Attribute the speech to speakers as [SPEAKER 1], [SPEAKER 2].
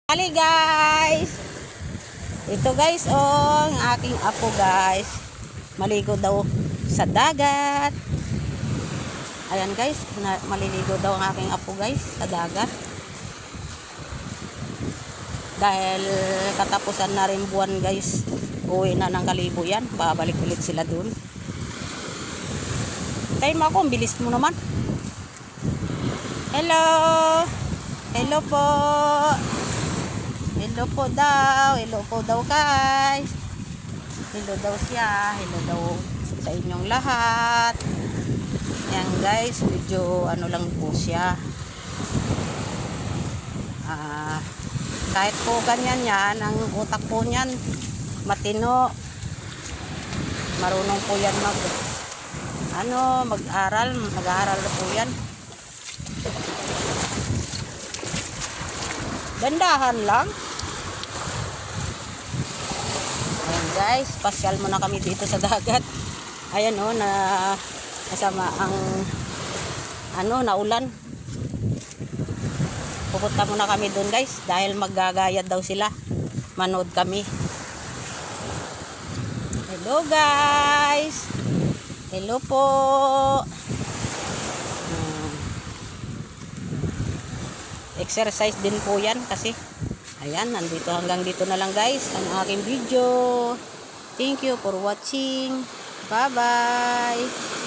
[SPEAKER 1] Hali guys, ito guys ang aking apo guys, maligo daw sa dagat. Ayan guys, maliligo daw ang aking apo guys sa dagat dahil katapusan na rin buwan guys, uwi na ng Kalibo yan, babalik ulit sila dun. Time ako, ang bilis mo naman. Hello, hello po. Hello po daw guys. Hello daw siya, hello daw sa inyong lahat. Yan guys, medyo ano lang po siya. Kahit po ganyan yan, ang utak po niyan matino. Marunong po yan mag-aaral na po yan. Dandahan lang. Ayan guys, pasyal muna kami dito sa dagat. Ayan na kasama ang naulan. Pupunta muna kami doon guys dahil maggagayad daw sila. Manood kami. Hello guys. Hello po. Exercise din po yan kasi ayan, hanggang dito na lang guys ang aking video. Thank you for watching. Bye bye.